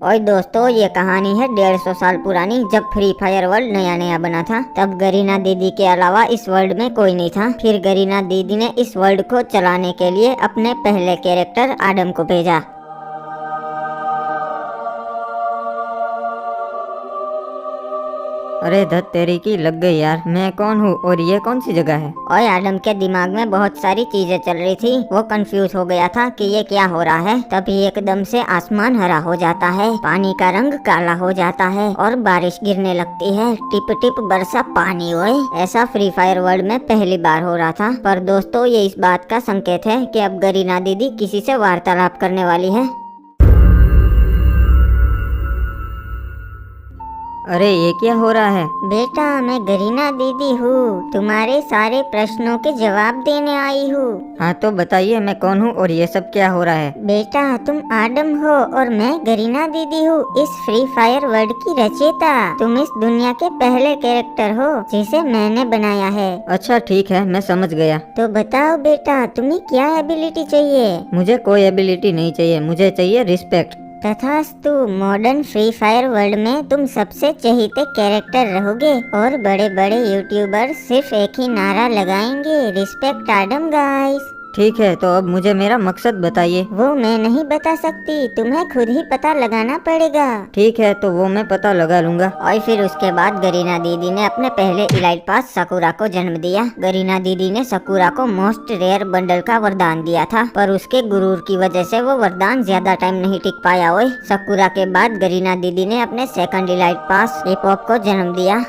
और दोस्तों ये कहानी है 150 साल पुरानी। जब फ्री फायर वर्ल्ड नया नया बना था तब गरीना दीदी के अलावा इस वर्ल्ड में कोई नहीं था। फिर गरीना दीदी ने इस वर्ल्ड को चलाने के लिए अपने पहले कैरेक्टर आडम को भेजा। अरे धत तेरी की लग गई यार, मैं कौन हूँ और ये कौन सी जगह है। और आडम के दिमाग में बहुत सारी चीजें चल रही थी। वो कंफ्यूज हो गया था कि ये क्या हो रहा है। तभी एकदम से आसमान हरा हो जाता है, पानी का रंग काला हो जाता है और बारिश गिरने लगती है। टिप टिप बरसा पानी ओए। ऐसा फ्री फायर वर्ल्ड में पहली बार हो रहा था। पर दोस्तों ये इस बात का संकेत है कि अब गरीना दीदी किसी से वार्तालाप करने वाली है। अरे ये क्या हो रहा है। बेटा मैं गरीना दीदी हूँ, तुम्हारे सारे प्रश्नों के जवाब देने आई हूँ। हाँ तो बताइए मैं कौन हूँ और ये सब क्या हो रहा है। बेटा तुम आडम हो और मैं गरीना दीदी हूँ, इस फ्री फायर वर्ल्ड की रचयिता। तुम इस दुनिया के पहले कैरेक्टर हो जिसे मैंने बनाया है। अच्छा ठीक है, मैं समझ गया। तो बताओ बेटा तुम्हें क्या एबिलिटी चाहिए। मुझे कोई एबिलिटी नहीं चाहिए, मुझे चाहिए रिस्पेक्ट। तथास्तु, मॉडर्न फ्री फायर वर्ल्ड में तुम सबसे चहीते कैरेक्टर रहोगे और बड़े बड़े यूट्यूबर सिर्फ एक ही नारा लगाएंगे, रिस्पेक्ट आडम गाइस। ठीक है तो अब मुझे मेरा मकसद बताइए। वो मैं नहीं बता सकती, तुम्हें खुद ही पता लगाना पड़ेगा। ठीक है तो वो मैं पता लगा लूंगा। और फिर उसके बाद गरीना दीदी ने अपने पहले इलाइट पास सकुरा को जन्म दिया। गरीना दीदी ने सकुरा को मोस्ट रेयर बंडल का वरदान दिया था, पर उसके गुरूर की वजह से वो वरदान ज्यादा टाइम नहीं टिक पाया। ओए सकुरा के बाद गरीना दीदी ने अपने सेकंड इलाइट पास हिप-हॉप को जन्म दिया।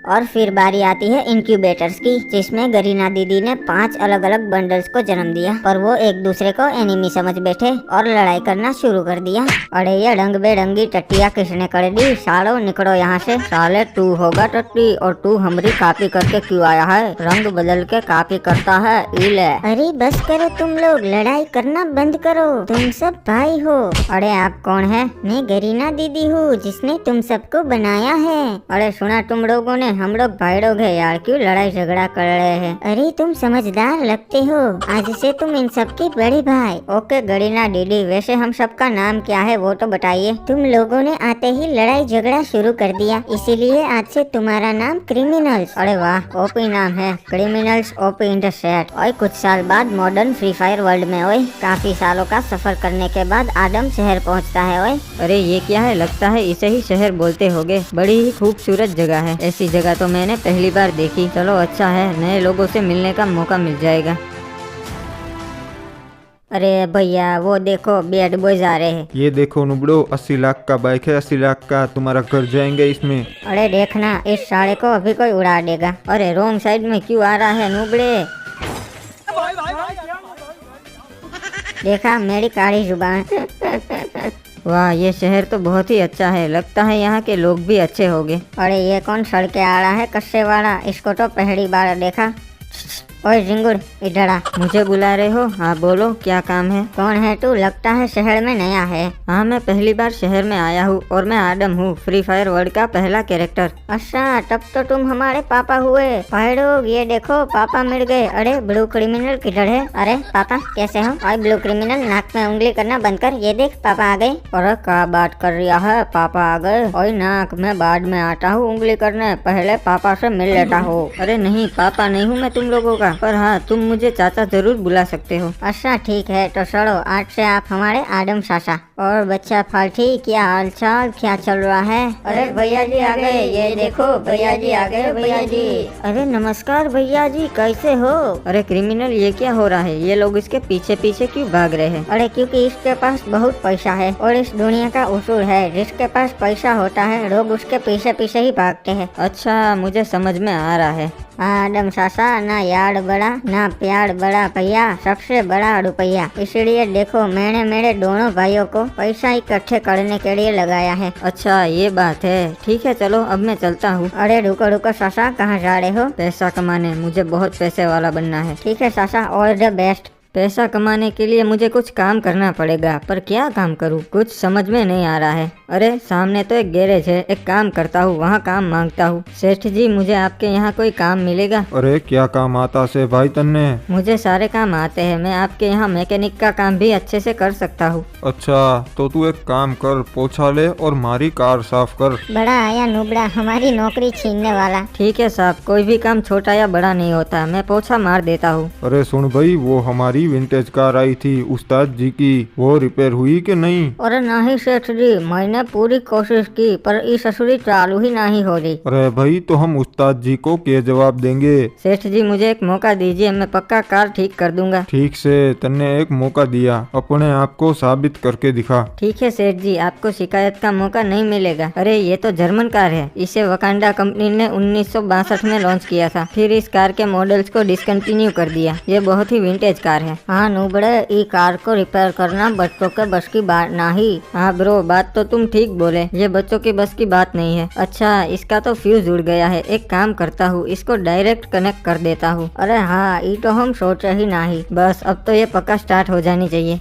और फिर बारी आती है इंक्यूबेटर्स की, जिसमें गरीना दीदी ने 5 अलग अलग बंडल्स को जन्म दिया। पर वो एक दूसरे को एनिमी समझ बैठे और लड़ाई करना शुरू कर दिया। अरे ये रंग बेरंगी टट्टिया किसने कर दी। सालो निकलो यहाँ से। साले तू होगा टट्टी और तू हमारी कॉपी करके क्यों आया है। रंग बदल के कॉपी करता है इले। अरे बस करो तुम लोग, लड़ाई करना बंद करो, तुम सब भाई हो। अरे आप कौन है। मैं गरीना दीदी हूँ जिसने तुम सबको बनाया है। अरे सुना तुम लोगों ने, हम लोग भाई लोग हैं यार, क्यों लड़ाई झगड़ा कर रहे हैं। अरे तुम समझदार लगते हो, आज से तुम इन सबके बड़े भाई। ओके गरीना दीदी, वैसे हम सबका नाम क्या है वो तो बताइए। तुम लोगों ने आते ही लड़ाई झगड़ा शुरू कर दिया, इसीलिए आज से तुम्हारा नाम क्रिमिनल्स। अरे वाह ओपी नाम है, criminals OP in the set. और कुछ साल बाद मॉडर्न फ्री फायर वर्ल्ड में ओए काफी सालों का सफर करने के बाद आडम शहर पहुँचता है। ओए अरे ये क्या है, लगता है इसे ही शहर बोलते होगे। बड़ी ही खूबसूरत जगह है, ऐसी जगह तो मैंने पहली बार देखी। चलो अच्छा है, नए लोगों से मिलने का मौका मिल जाएगा। अरे भैया वो देखो बैड बॉयज आ रहे हैं। ये देखो नुबड़ो, 80 लाख का बाइक है, 80 लाख का। तुम्हारा घर जाएंगे इसमें। अरे देखना इस साले को अभी कोई उड़ा देगा। अरे रोंग साइड में क्यों आ रहा है नुबड़े। देखा मेरी काली जुबान। वाह ये शहर तो बहुत ही अच्छा है, लगता है यहाँ के लोग भी अच्छे होंगे। अरे ये कौन सड़के आ रहा है कस्से वाला, इसको तो पहली बार देखा। ओए जिंगुर इधर आ। मुझे बुला रहे हो। हाँ बोलो क्या काम है। कौन है तू, लगता है शहर में नया है। हाँ मैं पहली बार शहर में आया हूँ और मैं आडम हूँ, फ्री फायर वर्ल्ड का पहला कैरेक्टर। अच्छा तब तो तुम हमारे पापा हुए। भाईडोग ये देखो पापा मिल गए। अरे ब्लू क्रिमिनल किधर है। अरे पापा कैसे हो। और ब्लू क्रिमिनल नाक में उंगली करना बंद कर, ये देख पापा आ गए। अरे क्या बात कर रहा है, पापा आ गए। और नाक में बाद में आता हूँ उंगली करने, पहले पापा से मिल लेता हूँ। अरे नहीं पापा नहीं हूँ मैं तुम लोगों का, पर हाँ तुम मुझे चाचा जरूर बुला सकते हो। अच्छा ठीक है तो चलो आज से आप हमारे आडम चाचा। और बच्चा फाल्टी क्या हाल चाल, क्या चल रहा है। अरे भैया जी आ गए, ये देखो भैया जी आ गए भैया जी। अरे नमस्कार भैया जी, कैसे हो। अरे क्रिमिनल ये क्या हो रहा है, ये लोग इसके पीछे पीछे क्यों भाग रहे हैं। अरे क्योंकि इसके पास बहुत पैसा है और इस दुनिया का उसूल है, जिसके पास पैसा होता है लोग उसके पीछे पीछे ही भागते हैं। अच्छा मुझे समझ में आ रहा है। आडम चाचा ना यार बड़ा ना प्यार बड़ा भैया, सबसे बड़ा रुपया। इसलिए देखो मैंने मेरे दोनों भाइयों को पैसा इकट्ठे करने के लिए लगाया है। अच्छा ये बात है, ठीक है चलो अब मैं चलता हूँ। अरे रुको रुको चाचा, कहाँ जा रहे हो। पैसा कमाने, मुझे बहुत पैसे वाला बनना है। ठीक है चाचा, ऑल द बेस्ट। पैसा कमाने के लिए मुझे कुछ काम करना पड़ेगा, पर क्या काम करूँ कुछ समझ में नहीं आ रहा है। अरे सामने तो एक गैरेज है, एक काम करता हूँ, वहाँ काम मांगता हूँ। सेठ जी मुझे आपके यहाँ कोई काम मिलेगा? अरे क्या काम आता से भाई तन्ने? मुझे सारे काम आते हैं, मैं आपके यहाँ मैकेनिक का काम भी अच्छे से कर सकता हूँ। अच्छा तो तू एक काम कर, पोछा ले और हमारी कार साफ कर। बड़ा आया नुबड़ा, हमारी नौकरी छीनने वाला। ठीक है साहब, कोई भी काम छोटा या बड़ा नहीं होता, मैं पोछा मार देता हूँ। अरे सुन भाई, वो हमारी विंटेज कार आई थी उस्ताद जी की, वो रिपेयर हुई कि नहीं? अरे नहीं सेठ जी, मैंने पूरी कोशिश की पर ये ससुरी चालू ही नहीं हो रही। अरे भाई तो हम उस्ताद जी को क्या जवाब देंगे? सेठ जी मुझे एक मौका दीजिए, मैं पक्का कार ठीक कर दूंगा। ठीक से, तन्ने एक मौका दिया, अपने आप को साबित करके दिखा। ठीक है सेठ जी, आपको शिकायत का मौका नहीं मिलेगा। अरे ये तो जर्मन कार है, इसे वकांडा कंपनी ने 1962 में लॉन्च किया था, फिर इस कार के मॉडल्स को डिसकंटिन्यू कर दिया। ये बहुत ही विंटेज कार है। हाँ नुबड़े, ई कार को रिपेयर करना बच्चों के बस की बात नहीं। हाँ ब्रो, बात तो तुम ठीक बोले, ये बच्चों की बस की बात नहीं है। अच्छा इसका तो फ्यूज उड़ गया है, एक काम करता हूँ, इसको डायरेक्ट कनेक्ट कर देता हूँ। अरे हाँ, ये तो हम सोचे ही नहीं। बस अब तो ये पक्का स्टार्ट हो जानी चाहिए।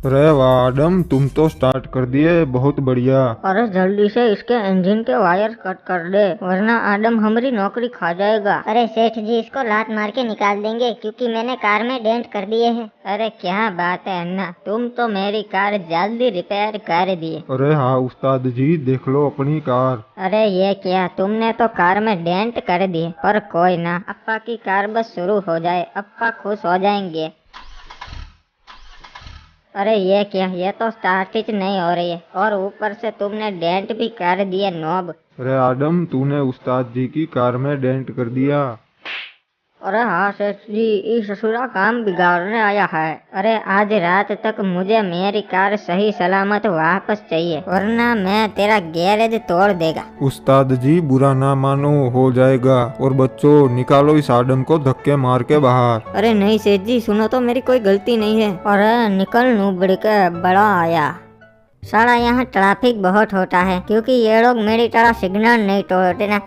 अरे वाह आदम, तुम तो स्टार्ट कर दिए, बहुत बढ़िया। अरे जल्दी से इसके इंजन के वायर कट कर दे, वरना आदम हमारी नौकरी खा जाएगा। अरे सेठ जी इसको लात मार के निकाल देंगे, क्योंकि मैंने कार में डेंट कर दिए हैं। अरे क्या बात है अन्ना, तुम तो मेरी कार जल्दी रिपेयर कर दिए। अरे हाँ उस्ताद जी, देख लो अपनी कार। अरे ये क्या, तुमने तो कार में डेंट कर दिए, पर कोई ना, अप्पा की कार बस शुरू हो जाए, अप्पा खुश हो जाएंगे। अरे ये क्या, ये तो स्टार्ट ही नहीं हो रही है, और ऊपर से तुमने डेंट भी कर दिए नॉब। अरे आदम, तूने उस्ताद जी की कार में डेंट कर दिया। अरे हाँ सेठ जी, इस ससुरा काम बिगाड़ने आया है। अरे आज रात तक मुझे मेरी कार सही सलामत वापस चाहिए, वरना मैं तेरा गैरेज तोड़ देगा। उस्ताद जी बुरा ना मानो, हो जाएगा। और बच्चों, निकालो इस आदम को धक्के मार के बाहर। अरे नहीं सेठ जी, सुनो तो, मेरी कोई गलती नहीं है। अरे निकल नुबड़ी के बड़ा आया। साला यहाँ ट्रैफिक बहुत होता है, क्योंकि ये लोग मेरी तरह सिग्नल नहीं तोड़ते ना।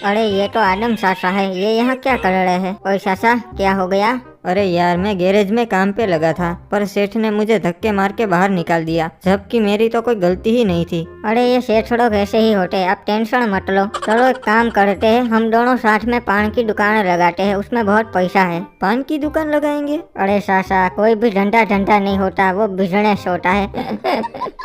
अरे ये तो आदम सासा है, ये यहाँ क्या कर रहे हैं? ओए सासा, क्या हो गया? अरे यार, मैं गैरेज में काम पे लगा था, पर सेठ ने मुझे धक्के मार के बाहर निकाल दिया, जबकि मेरी तो कोई गलती ही नहीं थी। अरे ये सेठ लोग ऐसे ही होते हैं, आप टेंशन मत लो। चलो एक काम करते हैं, हम दोनों साथ में पान की दुकान लगाते हैं, उसमें बहुत पैसा है। पान की दुकान लगाएंगे? अरे सासा, कोई भी धंधा धंधा नहीं होता, वो बिजनेस होता है।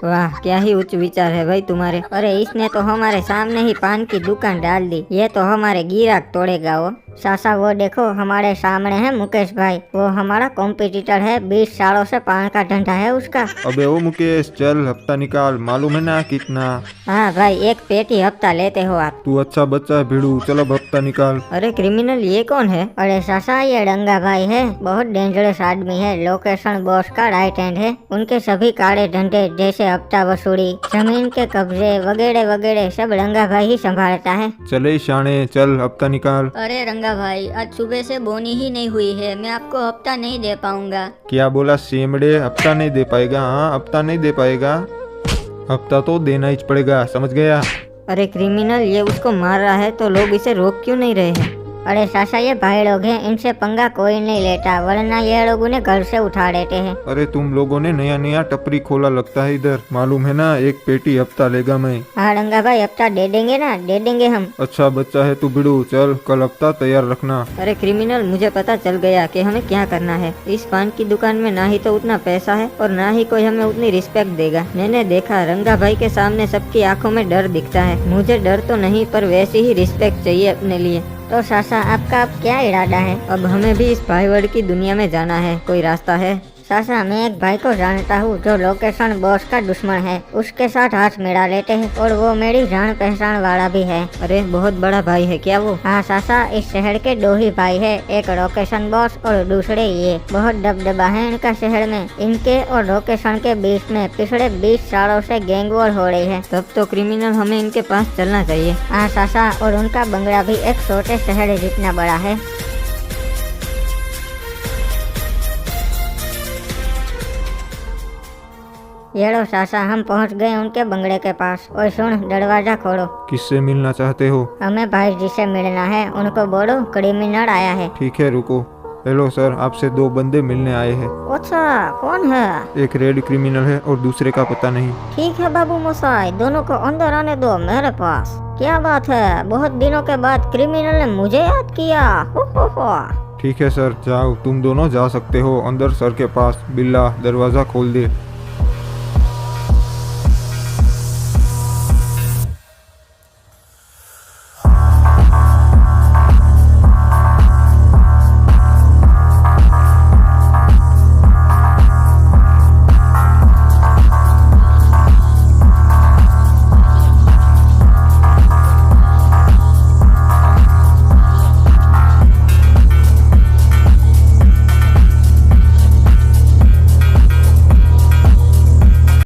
वाह, क्या ही उच्च विचार है भाई तुम्हारे। अरे इसने तो हमारे सामने ही पान की दुकान डाल दी, ये तो हमारे गिराक तोड़ेगा वो। सासा वो देखो, हमारे सामने है मुकेश भाई, वो हमारा कॉम्पिटिटर है, 20 सालों से पान का धंधा है उसका। अबे ओ मुकेश, चल हफ्ता निकाल, मालूम है ना कितना? हाँ भाई, एक पेटी हफ्ता लेते हो आप। तू अच्छा बच्चा है भिड़ू, चलो अब हफ्ता निकाल। अरे क्रिमिनल, ये कौन है? अरे सासा, ये रंगा भाई है, बहुत डेंजरस आदमी है, लोकेशन बॉस का राइट हैंड है। उनके सभी काले धंधे जैसे हफ्ता वसूली, जमीन के कब्जे वगैरह वगैरह सब रंगा भाई ही संभालता है। चले शाने, चल हफ्ता निकाल। अरे रंगा भाई, आज सुबह से बोनी ही नहीं हुई है, मैं आपको हफ्ता नहीं दे पाऊंगा। क्या बोला सेमड़े? हफ्ता नहीं दे पाएगा? हाँ हफ्ता नहीं दे पाएगा, हफ्ता तो देना ही पड़ेगा, समझ गया? अरे क्रिमिनल, ये उसको मार रहा है तो लोग इसे रोक क्यों नहीं रहे हैं? अरे सासा, ये भाई लोग हैं, इनसे पंगा कोई नहीं लेता, वरना ये लोग उन्हें घर से उठा लेते हैं। अरे तुम लोगों ने नया नया टपरी खोला लगता है इधर, मालूम है ना? एक पेटी हफ्ता लेगा मैं। हाँ रंगा भाई, हफ्ता दे देंगे ना, दे देंगे हम। अच्छा बच्चा है तू बिड़ू, चल कल हफ्ता तैयार रखना। अरे क्रिमिनल, मुझे पता चल गया कि हमें क्या करना है। इस पान की दुकान में ना ही तो उतना पैसा है और ना ही कोई हमें उतनी रिस्पेक्ट देगा। मैंने देखा, रंगा भाई के सामने सबकी आंखों में डर दिखता है, मुझे डर तो नहीं पर वैसी ही रिस्पेक्ट चाहिए अपने लिए। तो सासा, आपका अब क्या इरादा है? अब हमें भी इस भाईवर्ड की दुनिया में जाना है, कोई रास्ता है? सासा, मैं एक भाई को जानता हूँ जो लोकेशन बॉस का दुश्मन है, उसके साथ हाथ मिला लेते हैं, और वो मेरी जान पहचान वाला भी है। अरे बहुत बड़ा भाई है क्या वो? हाँ सासा, इस शहर के 2 ही भाई है, एक लोकेशन बॉस और दूसरे ये। बहुत दबदबा है इनका शहर में, इनके और लोकेशन के बीच में पिछले 20 सालों से गैंग वॉर हो रही है। तब तो क्रिमिनल, हमें इनके पास चलना चाहिए। हाँ सासा, और उनका बंगला भी एक छोटे शहर जितना बड़ा है। ये लो चाचा, हम पहुंच गए उनके बंगले के पास। ओए सुन, दरवाजा खोलो। किससे मिलना चाहते हो? हमें भाई जी से मिलना है, उनको बोलो क्रिमिनल आया है। ठीक है रुको। हेलो सर, आपसे 2 बंदे मिलने आए हैं। अच्छा, कौन है? एक रेड क्रिमिनल है और दूसरे का पता नहीं। ठीक है बाबू मोसाई, दोनों को अंदर आने दो मेरे पास। क्या बात है, बहुत दिनों के बाद क्रिमिनल ने मुझे याद किया। हो। ठीक है सर, जाओ, तुम दोनों जा सकते हो अंदर। सर के पास। बिल्ला, दरवाजा खोल दे।